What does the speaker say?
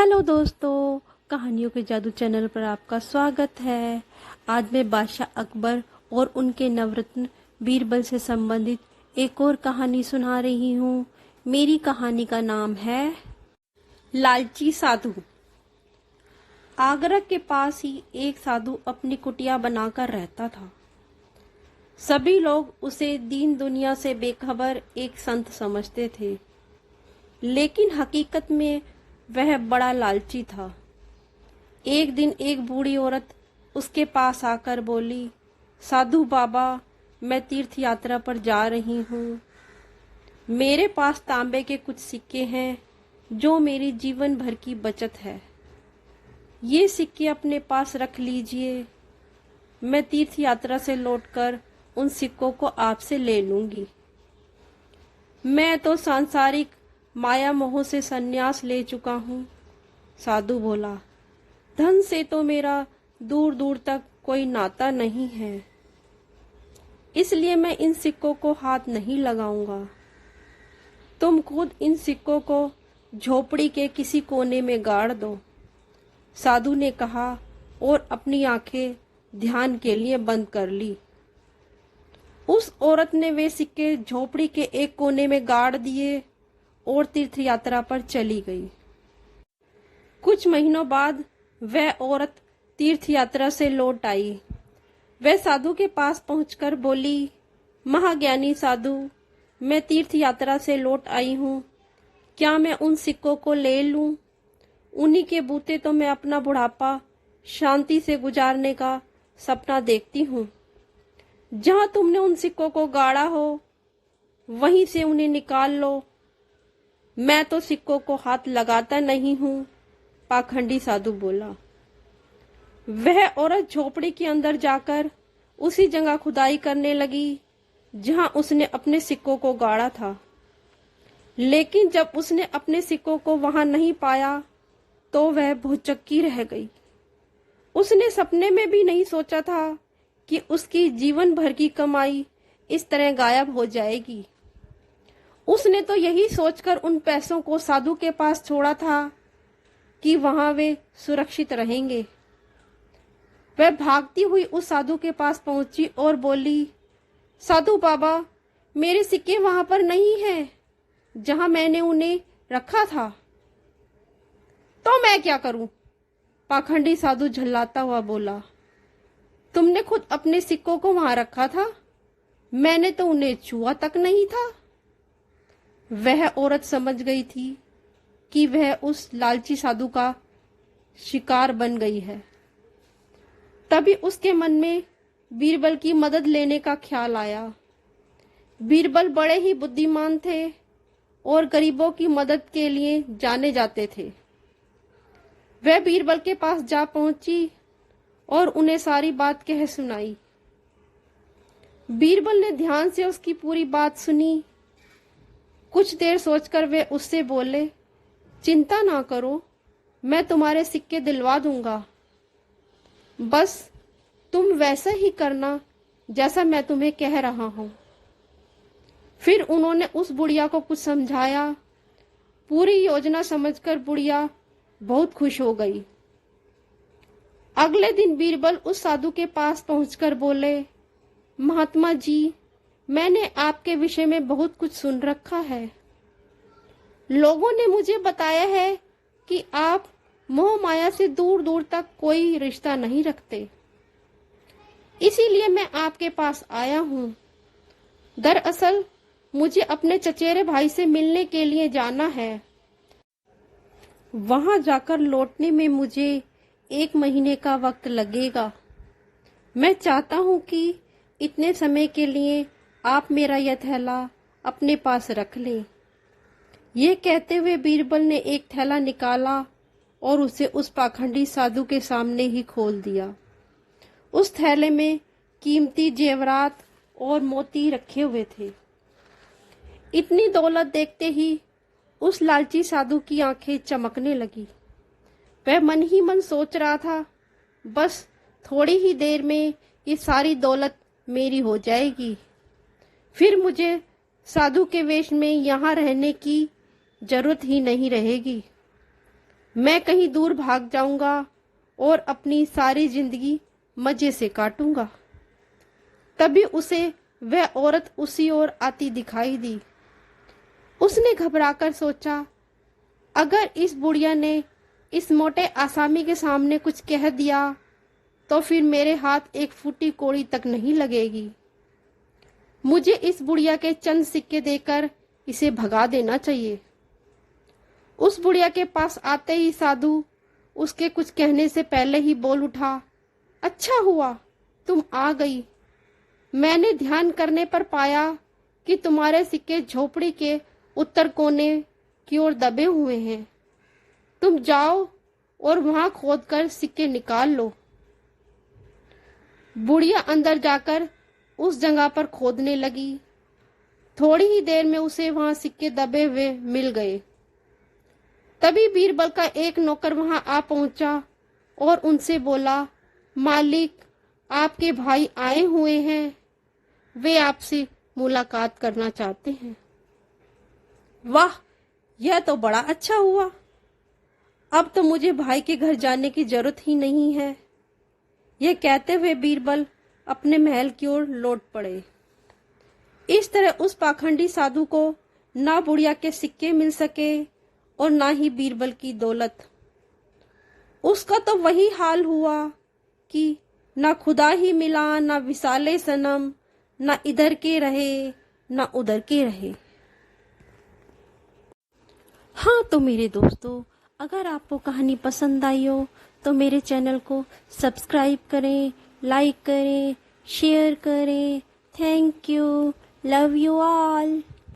Hello दोस्तों, कहानियों के जादू चैनल पर आपका स्वागत है। आज मैं बादशाह अकबर और उनके नवरत्न बीरबल से संबंधित एक और कहानी सुना रही हूँ। मेरी कहानी का नाम है लालची साधु। आगरा के पास ही एक साधु अपनी कुटिया बनाकर रहता था। सभी लोग उसे दीन दुनिया से बेखबर एक संत समझते थे, लेकिन हकीकत में वह बड़ा लालची था। एक दिन एक बूढ़ी औरत उसके पास आकर बोली, साधु बाबा, मैं तीर्थ यात्रा पर जा रही हूँ। मेरे पास तांबे के कुछ सिक्के हैं जो मेरी जीवन भर की बचत है। ये सिक्के अपने पास रख लीजिए। मैं तीर्थ यात्रा से लौटकर उन सिक्कों को आपसे ले लूंगी। मैं तो सांसारिक माया मोह से संन्यास ले चुका हूँ। साधु बोला, धन से तो मेरा दूर दूर तक कोई नाता नहीं है, इसलिए मैं इन सिक्कों को हाथ नहीं लगाऊंगा। तुम खुद इन सिक्कों को झोपड़ी के किसी कोने में गाड़ दो। साधु ने कहा और अपनी आंखें ध्यान के लिए बंद कर ली। उस औरत ने वे सिक्के झोपड़ी के एक कोने में गाड़ दिए और तीर्थ यात्रा पर चली गई। कुछ महीनों बाद वह औरत तीर्थ यात्रा से लौट आई। वह साधु के पास पहुंचकर बोली, महाज्ञानी साधु, मैं तीर्थ यात्रा से लौट आई हूँ। क्या मैं उन सिक्कों को ले लूं? उन्हीं के बूते तो मैं अपना बुढ़ापा शांति से गुजारने का सपना देखती हूँ। जहां तुमने उन सिक्कों को गाड़ा हो, वहीं से उन्हें निकाल लो। मैं तो सिक्कों को हाथ लगाता नहीं हूँ, पाखंडी साधु बोला। वह औरत झोपड़ी के अंदर जाकर उसी जगह खुदाई करने लगी जहां उसने अपने सिक्कों को गाड़ा था। लेकिन जब उसने अपने सिक्कों को वहां नहीं पाया तो वह भौचक्की रह गई। उसने सपने में भी नहीं सोचा था कि उसकी जीवन भर की कमाई इस तरह गायब हो जाएगी। उसने तो यही सोचकर उन पैसों को साधु के पास छोड़ा था कि वहां वे सुरक्षित रहेंगे। वह भागती हुई उस साधु के पास पहुंची और बोली, साधु बाबा, मेरे सिक्के वहां पर नहीं हैं जहां मैंने उन्हें रखा था। तो मैं क्या करूं? पाखंडी साधु झल्लाता हुआ बोला, तुमने खुद अपने सिक्कों को वहां रखा था, मैंने तो उन्हें छुआ तक नहीं था। वह औरत समझ गई थी कि वह उस लालची साधु का शिकार बन गई है। तभी उसके मन में बीरबल की मदद लेने का ख्याल आया। बीरबल बड़े ही बुद्धिमान थे और गरीबों की मदद के लिए जाने जाते थे। वह बीरबल के पास जा पहुंची और उन्हें सारी बात कह सुनाई। बीरबल ने ध्यान से उसकी पूरी बात सुनी। कुछ देर सोचकर वे उससे बोले, चिंता ना करो, मैं तुम्हारे सिक्के दिलवा दूंगा। बस तुम वैसा ही करना जैसा मैं तुम्हें कह रहा हूं। फिर उन्होंने उस बुढ़िया को कुछ समझाया। पूरी योजना समझकर बुढ़िया बहुत खुश हो गई। अगले दिन बीरबल उस साधु के पास पहुंचकर बोले, महात्मा जी, मैंने आपके विषय में बहुत कुछ सुन रखा है। लोगों ने मुझे बताया है कि आप मोह माया से दूर दूर तक कोई रिश्ता नहीं रखते, इसीलिए मैं आपके पास आया हूँ। दरअसल मुझे अपने चचेरे भाई से मिलने के लिए जाना है। वहां जाकर लौटने में मुझे 1 महीने का वक्त लगेगा। मैं चाहता हूँ कि इतने समय के लिए आप मेरा यह थैला अपने पास रख लें। ये कहते हुए बीरबल ने एक थैला निकाला और उसे उस पाखंडी साधु के सामने ही खोल दिया। उस थैले में कीमती जेवरात और मोती रखे हुए थे। इतनी दौलत देखते ही उस लालची साधु की आंखें चमकने लगी। वह मन ही मन सोच रहा था, बस थोड़ी ही देर में ये सारी दौलत मेरी हो जाएगी, फिर मुझे साधु के वेश में यहाँ रहने की जरूरत ही नहीं रहेगी। मैं कहीं दूर भाग जाऊंगा और अपनी सारी जिंदगी मजे से काटूंगा। तभी उसे वह औरत उसी ओर आती दिखाई दी। उसने घबराकर सोचा, अगर इस बुढ़िया ने इस मोटे आसामी के सामने कुछ कह दिया तो फिर मेरे हाथ एक फूटी कोड़ी तक नहीं लगेगी। मुझे इस बुढ़िया के चंद सिक्के देकर इसे भगा देना चाहिए। उस बुढ़िया के पास आते ही साधु उसके कुछ कहने से पहले ही बोल उठा, अच्छा हुआ तुम आ गई। मैंने ध्यान करने पर पाया कि तुम्हारे सिक्के झोपड़ी के उत्तर कोने की ओर दबे हुए हैं। तुम जाओ और वहां खोदकर सिक्के निकाल लो। बुढ़िया अंदर जाकर उस जगह पर खोदने लगी। थोड़ी ही देर में उसे वहां सिक्के दबे हुए मिल गए। तभी बीरबल का एक नौकर वहां आ पहुंचा और उनसे बोला, मालिक, आपके भाई आए हुए हैं, वे आपसे मुलाकात करना चाहते हैं। वाह, यह तो बड़ा अच्छा हुआ। अब तो मुझे भाई के घर जाने की जरूरत ही नहीं है। यह कहते हुए बीरबल अपने महल की ओर लौट पड़े। इस तरह उस पाखंडी साधु को ना बुढ़िया के सिक्के मिल सके और ना ही बीरबल की दौलत। उसका तो वही हाल हुआ कि ना खुदा ही मिला, ना विसाले सनम, ना इधर के रहे ना उधर के रहे। हाँ तो मेरे दोस्तों, अगर आपको कहानी पसंद आई हो तो मेरे चैनल को सब्सक्राइब करें, लाइक करें, शेयर करें। Thank you, love you all.